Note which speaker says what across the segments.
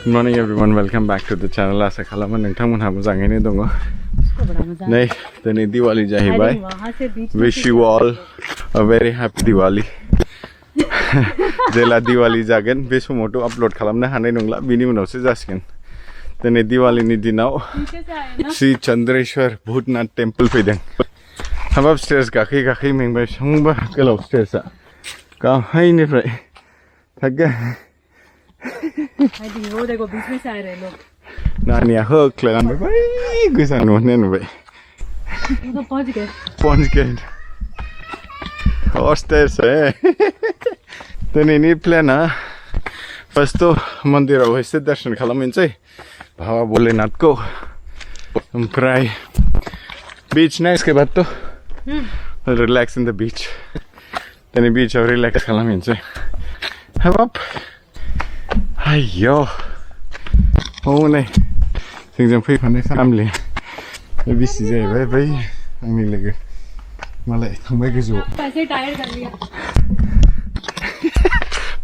Speaker 1: Good morning everyone, welcome back to the channel. आशा खालामो नोंथांमोनहा मोजाङैनो दङ। नै दिनै दिवाली जाहैबाय। Wish you all a very happy Diwali. जेला दिवाली जागोन बे समावथ' आपलोड खालामनो हानाय नंला, बिनि उनावसो जासिगोन। दिनै दिवालीनि दिनाव श्री चंद्रेश्वर भूतनाथ टेम्पल फैदों। हाबाब स्टेज गाखै मेंबाय, बेसेबांबा गोलाव स्टेजआ गाहायनिफ्राय थागोन। नानिया होख्लायलांबाय बै गोजानाव नुबाय। पहुंच गए स्टेज है। दिनैनि प्लाना फर्स्ट तो मन्दिराव एसे दर्शन खालामहैनोसै बाबा भोलेनाथखौ, ओमफ्राय बीच ना इसके बाद तो रिलैक्स इन द बीच। दिनै बीचआव रिलैक्स खालामहैनोसै। हाबाब आयौ हनै जोंजों फैफानाय फेमिलि बिसि जाहैबाय बै आंनि लोगो, मालाय थांबाय गोजौआव।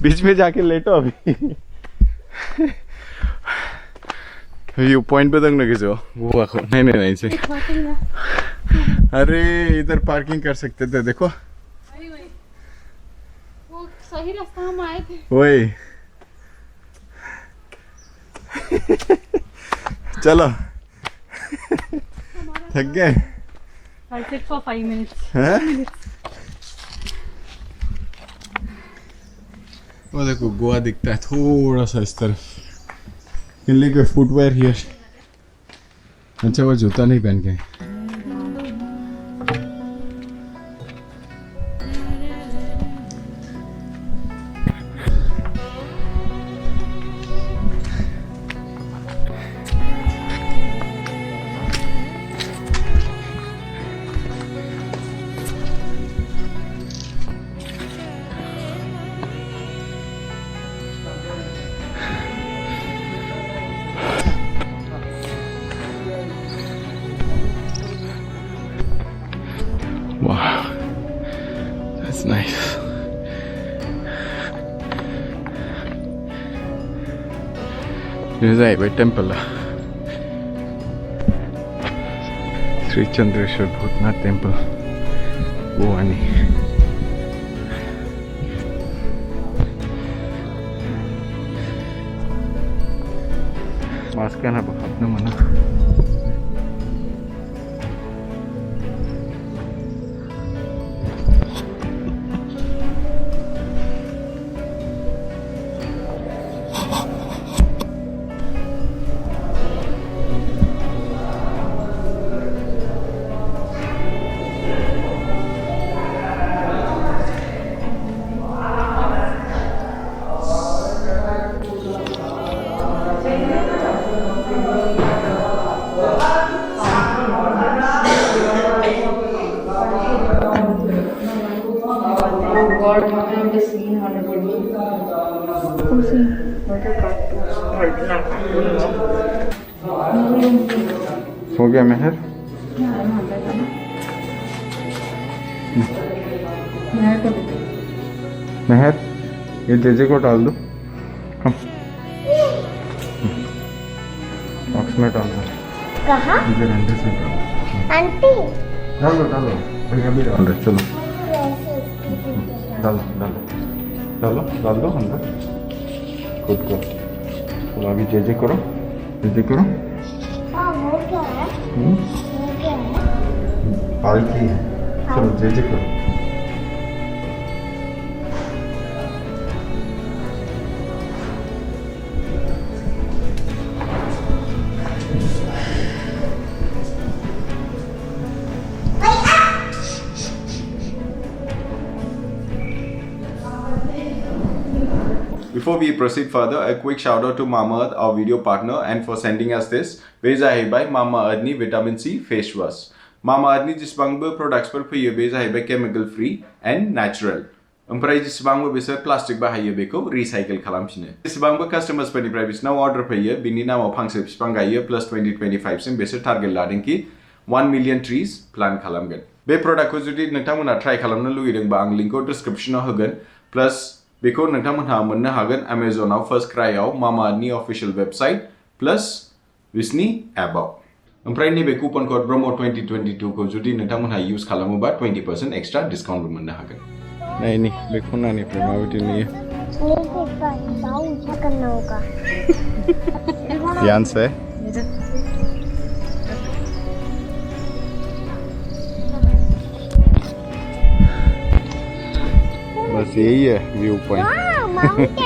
Speaker 1: बीच में जाके लेटो अभी। व्यू पॉइंट पे दंग गोजौआव गोवा को नायनोसै। अरे इधर पार्किंग कर सकते थे, देखो
Speaker 2: वो सही रास्ता हम आए थे।
Speaker 1: वही चलो थक गए।
Speaker 2: I'll sit for 5 minutes.
Speaker 1: वो देखो गोवा दिखता है थोड़ा सा इस तरफ। इन लेके फुटवेयर हियर। अच्छा वो जूता नहीं पहन के। Wow, that's nice. This is a temple. Shri Chandreshwar Bhootnath Temple. Bhuwani. Mask na ba apna mana? हो गया मेहर? मेहर ये जेजे को डाल दो, हम बॉक्स में डाल दो।
Speaker 2: कहाँ?
Speaker 1: इधर अंदर से डाल।
Speaker 2: आंटी
Speaker 1: डालो भैया भी डाल रहे, चलो डालो डाल दो अंदर। गुड को चलो अभी जेजे करो। पालकी है, चलो जेजे करो। Before we proceed further, a quick shout out to Mama Earth, our video partner, and for sending us this. By Mama Earth's Vitamin C Face Wash. Mama Earth's जिसबांबो products पर फैयो बे जाहैबाय chemical free and natural. ओमफ्राय जिसबांबो बिसोर plastic बाहायो बेखौ recycle खालामफिनो। जिसबांबो कास्टमार्स फोरनिफ्राय बिसोरनाव order फैयो बिनि नामाव फांसे बिफां गायो प्लस 2025 सिम बिसोर टारगेट लादों कि 1 million trees प्लान खालामगोन। बे प्रडाक्टखौ जुदि नोंथांमोना ट्राई खालामनो लुगैदोंबा आं लिंकखौ डिस्क्रिप्शनाव होगोन, प्लस बेखौ नोंथांमोनहा मोननो हागोन Amazonआव फर्स्ट क्राइआव मामा आर्थनि अफिशियल वेबसाइट प्लस बिसनि एपआव ओमफ्राय नैबे कुपन कोड ब्रह्म 2022 खौ जुदि नोंथांमोनहा इउज खालामोबा 20% एक्सट्रा डिसकाउन्टबो मोननो हागोन नायनि बे खनानिफ्राय माबायदि नुयो ध्यान से बस यही है view point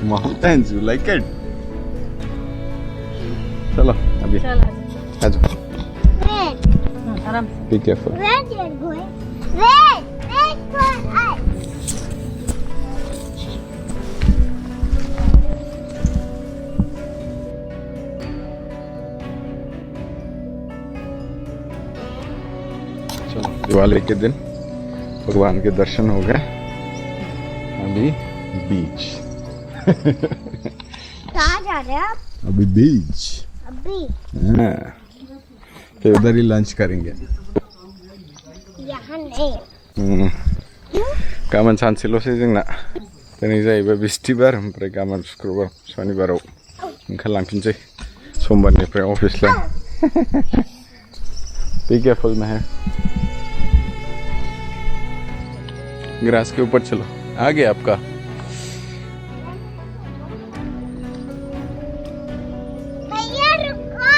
Speaker 1: mountains you like it चलो अभी आ जाओ बी केयरफुल चलो दिवाली के दिन भगवान के दर्शन हो गए अभी बीच
Speaker 2: कहाँ जा रहे हैं आप
Speaker 1: अभी बीच
Speaker 2: अभी
Speaker 1: हाँ फिर उधर ही लंच करेंगे
Speaker 2: यहाँ नहीं
Speaker 1: गाबोन सानसेल'सै जोंना दिनै जाहैबाय बिस्थिबार ओमफ्राय गाबोन शुक्रबार शनिबाराव ओंखारलांफिनसै समबारनिफ्राय अफिसलाय बी केयरफुल महर ग्रास के ऊपर चलो आ गया आपका
Speaker 2: भैया रुको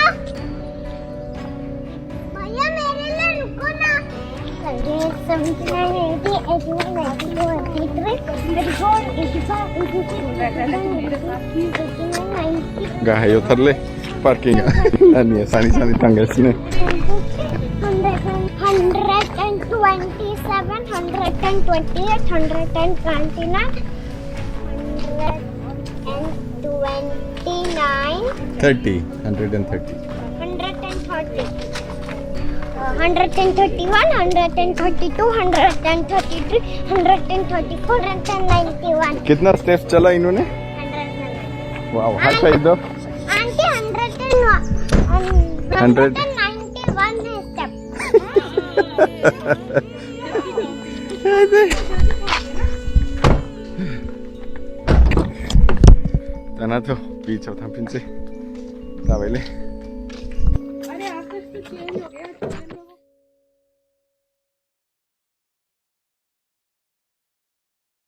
Speaker 2: भैया मेरे लिए रुको ना 79 80 81 92 83 84 85
Speaker 1: gahayo tarle parking ani sani tanggal sini
Speaker 2: 127 128 129
Speaker 1: 30 130
Speaker 2: 131 132 133 134 and 91
Speaker 1: कितना स्टेप चला इन्होंने वाओ हाई फाइव दो
Speaker 2: आंटी 191 है स्टेप
Speaker 1: दाना थ' बिचआव थांफिनसै जाबायलै